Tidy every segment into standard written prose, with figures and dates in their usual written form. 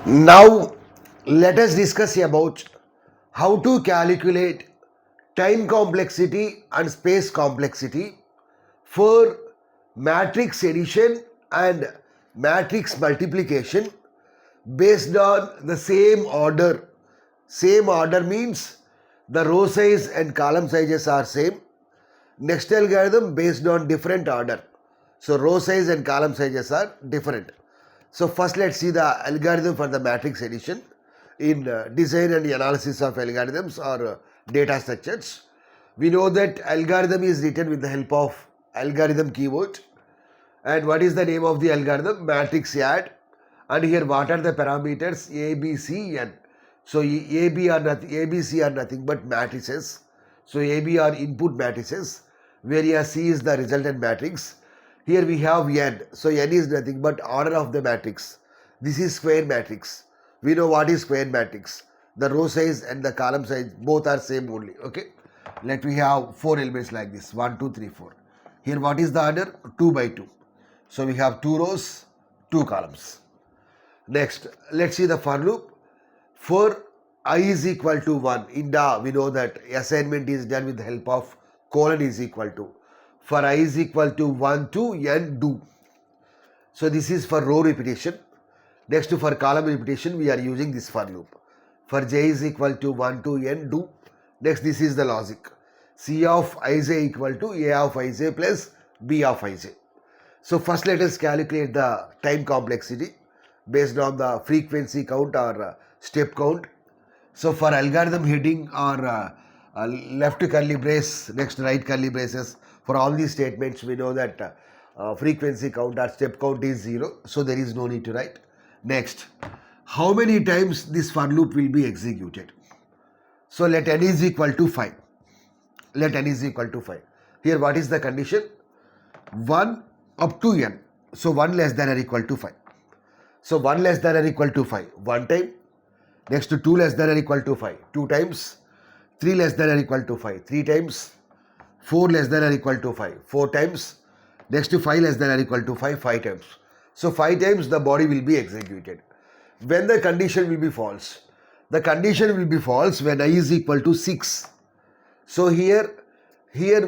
Now, let us discuss about how to calculate time complexity and space complexity for matrix addition and matrix multiplication based on the same order. Same order means the row size and column sizes are same. Next algorithm based on different order. So row size and column sizes are different. So first let's see the algorithm for the matrix addition in design and analysis of algorithms or data structures. We know that algorithm is written with the help of algorithm keyword. And what is the name of the algorithm? Matrix add. And here what are the parameters? A, B, C, N. So A, B are nothing, A, B, C are nothing but matrices. So A, B are input matrices, whereas C is the resultant matrix. Here we have N. So N is nothing but order of the matrix. This is square matrix. We know what is square matrix. The row size and the column size both are same only. Okay. Let me have 4 elements like this. 1, 2, 3, 4. Here what is the order? 2 by 2. So we have 2 rows, 2 columns. Next, let's see the for loop. For I is equal to 1, in DA we know that assignment is done with the help of colon is equal to. For I is equal to 1 to N do. So this is for row repetition. Next for column repetition we are using this for loop. For J is equal to 1 to N do. Next this is the logic. C of Ij equal to A of Ij plus B of Ij. So first let us calculate the time complexity based on the frequency count or step count. So for algorithm heading or left curly brace, next right curly braces, for all these statements we know that frequency count or step count is 0. So there is no need to write. Next, how many times this for loop will be executed? So let n is equal to 5. Let n is equal to 5. Here what is the condition? 1 up to n. So 1 less than or equal to 5. So 1 less than or equal to 5, 1 time. Next to 2 less than or equal to 5, 2 times. 3 less than or equal to 5, 3 times. 4 less than or equal to 5, 4 times. Next to 5 less than or equal to 5, 5 times. So 5 times the body will be executed. When the condition will be false? The condition will be false when I is equal to 6. So here we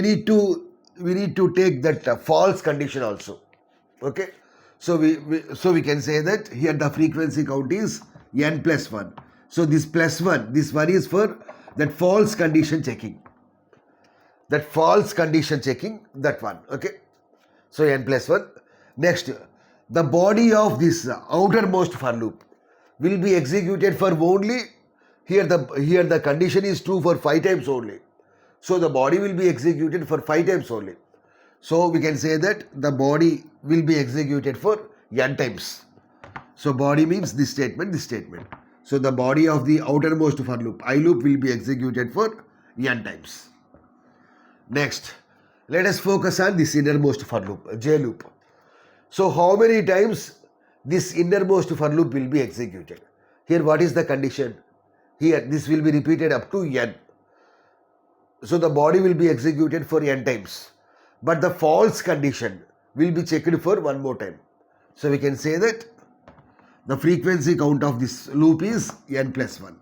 need to take that false condition also. Okay. So we can say that here the frequency count is n plus 1. So this plus 1, this one is for that false condition checking. That false condition checking, that one. Okay. So n plus 1. Next, the body of this outermost for loop will be executed for only, here the condition is true for 5 times only. So the body will be executed for 5 times only. So we can say that the body will be executed for n times. So body means this statement, this statement. So the body of the outermost for loop, I loop, will be executed for n times. Next, let us focus on this innermost for loop, J loop. So how many times this innermost for loop will be executed? Here what is the condition? Here this will be repeated up to n. So the body will be executed for n times. But the false condition will be checked for one more time. So we can say that the frequency count of this loop is n plus 1.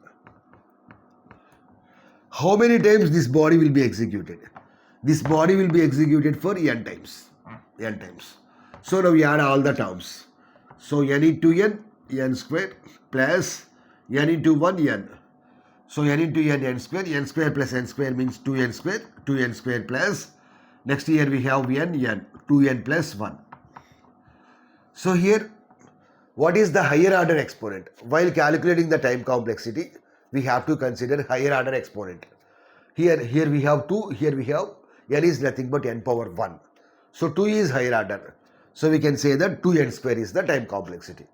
How many times this body will be executed? This body will be executed for n times. N times. So now we add all the terms. So n into n square plus n into 1 n. So n into n square plus n square means 2n square plus, next here we have n, 2n plus 1. So here, what is the higher order exponent? While calculating the time complexity, we have to consider higher order exponent. Here we have 2, here we have n is nothing but n power 1. So 2 is higher order. So we can say that 2n square is the time complexity.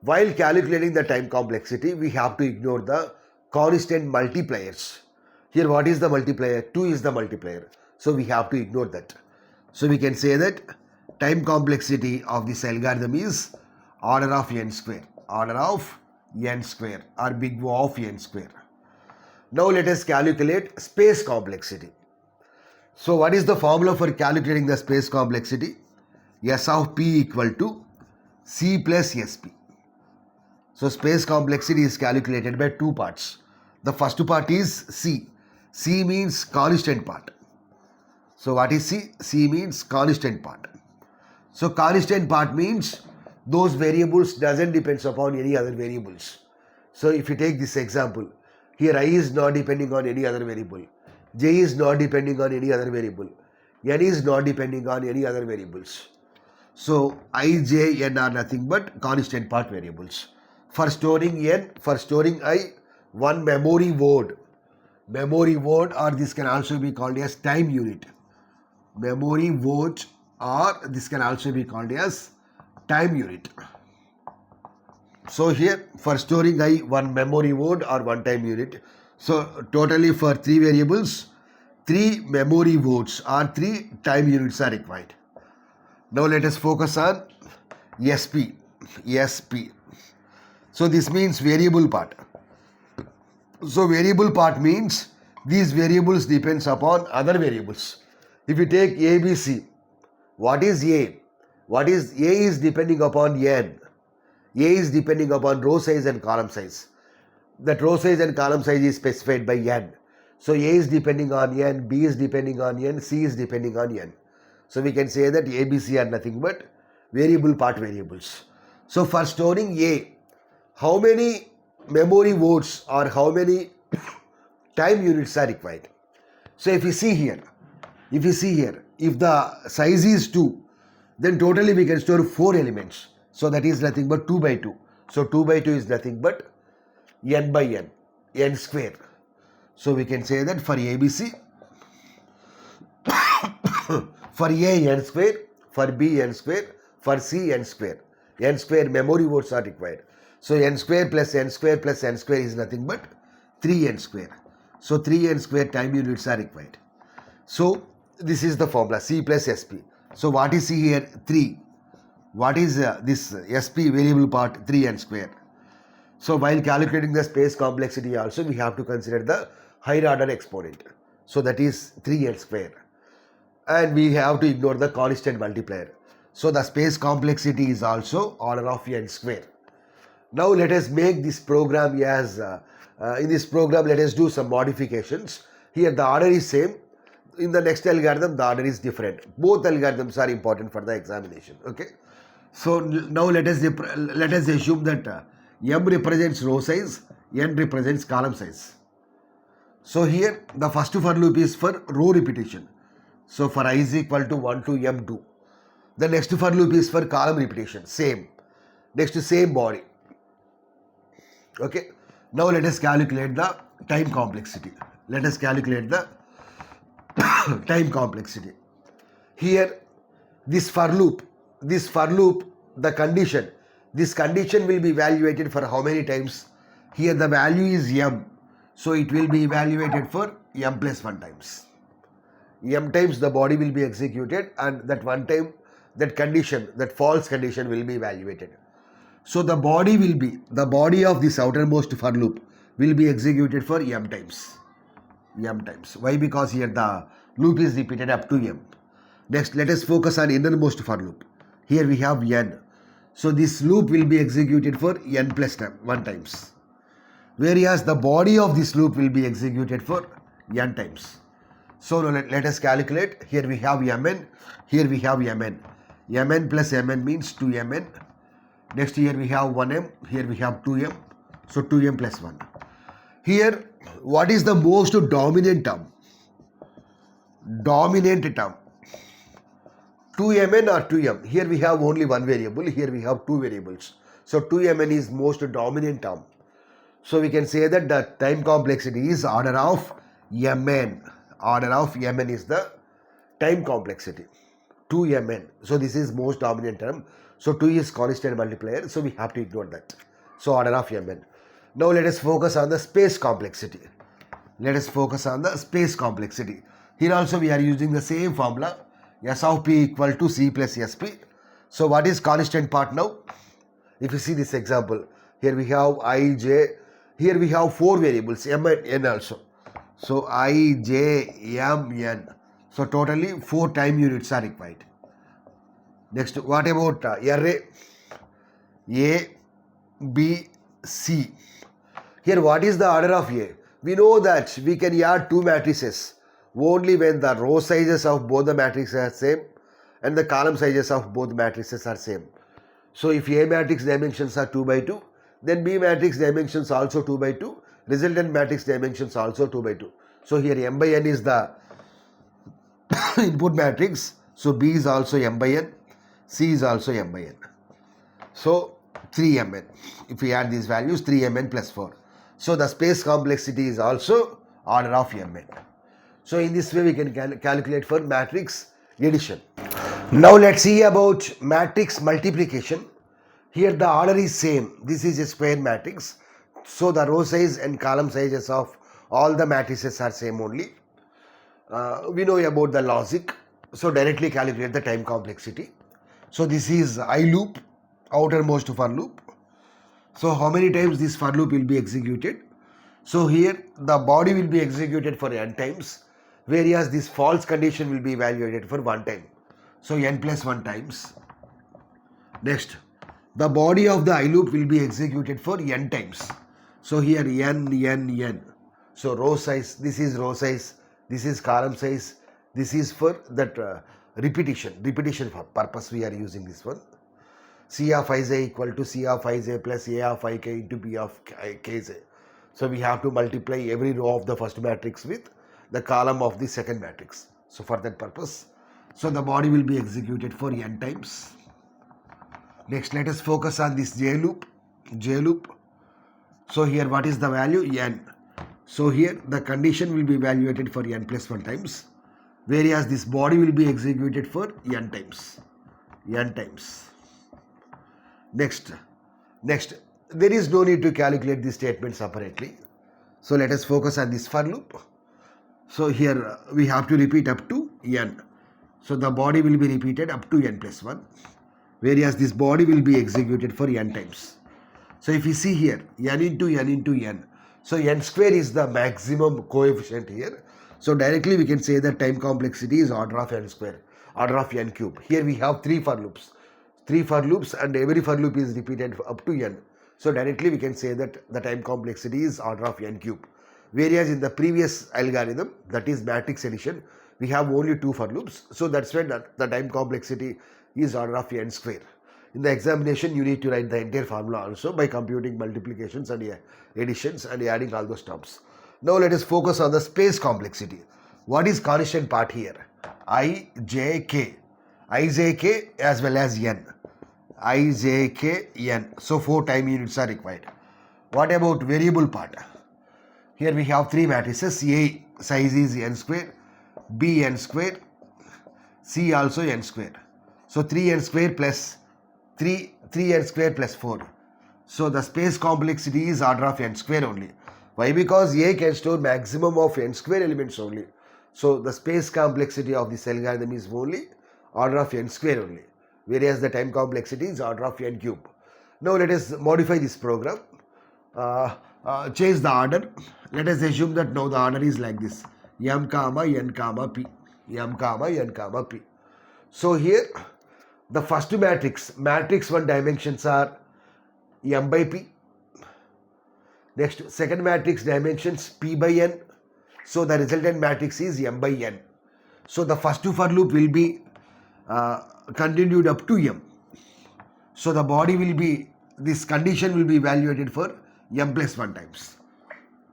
While calculating the time complexity, we have to ignore the constant multipliers. Here what is the multiplier? 2 is the multiplier. So we have to ignore that. So we can say that time complexity of this algorithm is order of n square. Order of n square or big O of n square. Now let us calculate space complexity. So what is the formula for calculating the space complexity? S of P equal to C plus SP. So space complexity is calculated by two parts. The first part is C. C means constant part. So what is C? C means constant part. So constant part means those variables doesn't depend upon any other variables. So if you take this example, here I is not depending on any other variable. J is not depending on any other variable. N is not depending on any other variables. So I, J, N are nothing but constant part variables. For storing N, for storing I, one memory word. Memory word, or this can also be called as time unit. Memory word, or this can also be called as time unit. So here for storing I, one memory word or one time unit. So totally for three variables, three memory words or three time units are required. Now let us focus on SP. SP. So this means variable part. So variable part means these variables depends upon other variables. If you take ABC, what is A? What is A is depending upon N. A is depending upon row size and column size. That row size and column size is specified by N. So A is depending on N, B is depending on N, C is depending on N. So we can say that ABC are nothing but variable part variables. So for storing A, how many memory words or how many time units are required? So if you see here, if the size is 2, then totally we can store 4 elements. So that is nothing but 2 by 2. So 2 by 2 is nothing but n by n, n square. So we can say that for ABC, for A n square, for B n square, for C n square. N square memory words are required. So n square plus n square plus n square is nothing but 3n square. So 3n square time units are required. So this is the formula C plus SP. So what is C here? 3. What is this SP variable part? 3n square. So while calculating the space complexity also we have to consider the higher order exponent. So that is 3n square. And we have to ignore the constant multiplier. So the space complexity is also order of n square. Now let us make this program as, in this program let us do some modifications. Here the order is same. In the next algorithm the order is different. Both algorithms are important for the examination. Okay. So now let us assume that M represents row size, N represents column size. So here the first for loop is for row repetition. So for I is equal to 1 to M2. The next for loop is for column repetition, same. Next to same body. Okay. Now let us calculate the time complexity. Let us calculate the time complexity. Here this for loop, the condition, this condition will be evaluated for how many times? Here the value is M. So it will be evaluated for M plus 1 times. M times the body will be executed and that one time that condition, that false condition will be evaluated. So the body of this outermost for loop will be executed for M times. M times. Why? Because here the loop is repeated up to M. Next, let us focus on innermost for loop. Here we have N. So this loop will be executed for N plus 1 times. Whereas the body of this loop will be executed for N times. So now let us calculate. Here we have Mn. Here we have Mn. Mn plus Mn means 2Mn. Next here we have 1M. Here we have 2M. So 2M plus 1. Here what is the most dominant term? Dominant term. 2Mn or 2M. Here we have only one variable. Here we have two variables. So 2Mn is most dominant term. So we can say that the time complexity is order of Mn. Order of Mn is the time complexity. 2Mn. So this is most dominant term. So 2 is constant multiplier. So we have to ignore that. So order of Mn. Now let us focus on the space complexity. Let us focus on the space complexity. Here also we are using the same formula. S of P equal to C plus SP. So what is constant part now? If you see this example, here we have I, J. Here we have 4 variables, M and N also. So I, J, M, N. So totally 4 time units are required. Next, what about array? A, B, C. Here what is the order of A? We know that we can add two matrices only when the row sizes of both the matrices are same and the column sizes of both matrices are same. So if A matrix dimensions are 2 by 2, then B matrix dimensions also 2 by 2, resultant matrix dimensions also 2 by 2. So here M by N is the input matrix, so B is also M by N, C is also M by N. So 3Mn. If we add these values, 3Mn plus 4. So the space complexity is also order of Mn. So in this way we can calculate for matrix addition. Now let's see about matrix multiplication. Here the order is same. This is a square matrix. So the row size and column sizes of all the matrices are same only. We know about the logic. So directly calculate the time complexity. So this is I loop, outermost for loop. So how many times this for loop will be executed? So here the body will be executed for n times, whereas this false condition will be evaluated for one time. So n plus 1 times. Next, the body of the I loop will be executed for n times. So here n. So row size, this is row size, this is column size, this is for that repetition for purpose we are using this one. C of Ij equal to C of Ij plus A of Ik into B of Kj. So we have to multiply every row of the first matrix with the column of the second matrix. So for that purpose, so the body will be executed for n times. Next, let us focus on this J loop. So here what is the value? N. So here the condition will be evaluated for n plus 1 times, whereas this body will be executed for n times. Next, there is no need to calculate this statement separately. So let us focus on this for loop. So here we have to repeat up to n. So the body will be repeated up to n plus 1, whereas this body will be executed for n times. So if you see here, n into n. So n square is the maximum coefficient here. So directly we can say that time complexity is order of n square, order of n cube. Here we have three for loops and every for loop is repeated up to n. So directly we can say that the time complexity is order of n cube. Whereas in the previous algorithm, that is matrix addition, we have only two for loops. So that's why the time complexity is order of n square. In the examination, you need to write the entire formula also by computing multiplications and additions and adding all those terms. Now let us focus on the space complexity. What is constant part here? Ijk as well as n. N. So 4 time units are required. What about variable part? Here we have three matrices. A size is n square, B n square, C also n square. So 3n square plus 3n square plus 4. So the space complexity is order of n square only. Why? Because A can store maximum of n square elements only. So the space complexity of this algorithm is only order of n square only, whereas the time complexity is order of n cube. Now let us modify this program. Change the order. Let us assume that now the order is like this: m comma n comma p, m comma n comma p. So here the first matrix 1 dimensions are m by p. Next, second matrix dimensions p by n. So the resultant matrix is m by n. So the first for loop will be continued up to m. So the body will be, this condition will be evaluated for m plus 1 times.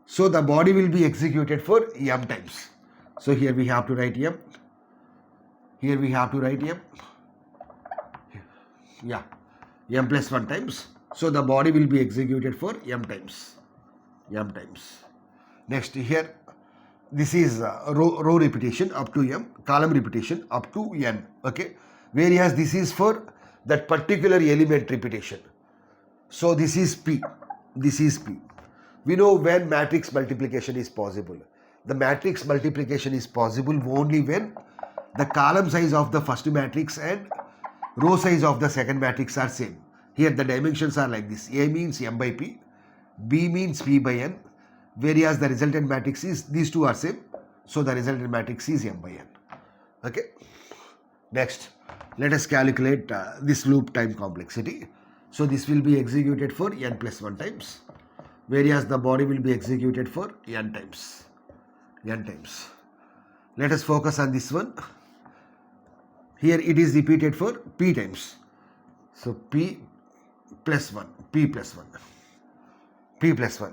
So the body will be executed for m times. So here we have to write m. Here we have to write m. Yeah, m plus 1 times. So the body will be executed for m times. Next, here this is row repetition up to m, column repetition up to n. Okay, whereas this is for that particular element repetition. So this is p. We know when matrix multiplication is possible. The matrix multiplication is possible only when the column size of the first matrix and row size of the second matrix are same. Here the dimensions are like this: A means m by p, B means p by n, whereas the resultant matrix is, these two are same, so the resultant matrix is m by n. Okay. Next, let us calculate this loop time complexity. So this will be executed for n plus 1 times, whereas the body will be executed for n times. N times. Let us focus on this one. Here it is repeated for p times. So p plus 1, p plus 1, p plus 1.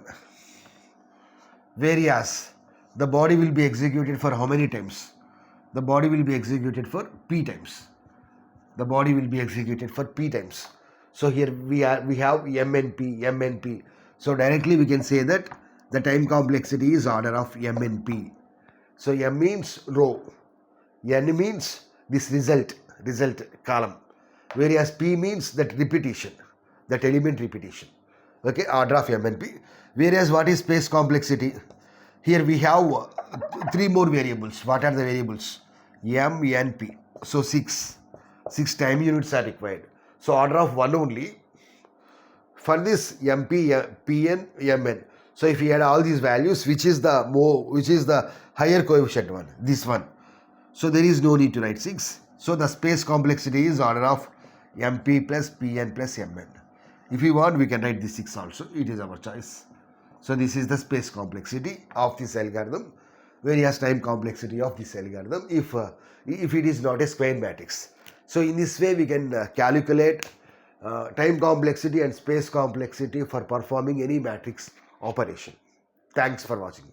Whereas the body will be executed for how many times? The body will be executed for p times. The body will be executed for p times. So here we have m and p. So directly we can say that the time complexity is order of m and p. So m means row, n means this result column, whereas p means that repetition, that element repetition. Okay, order of m and p. Whereas what is space complexity? Here we have 3 more variables. What are the variables? M, n, p. So 6 time units are required. So order of 1 only. For this mp, pn, mn. So if we add all these values, which is the higher coefficient one? This one. So there is no need to write 6. So the space complexity is order of mp plus pn plus mn. If we want, we can write this 6 also. It is our choice. So this is the space complexity of this algorithm, whereas time complexity of this algorithm if it is not a square matrix. So in this way we can calculate time complexity and space complexity for performing any matrix operation. Thanks for watching.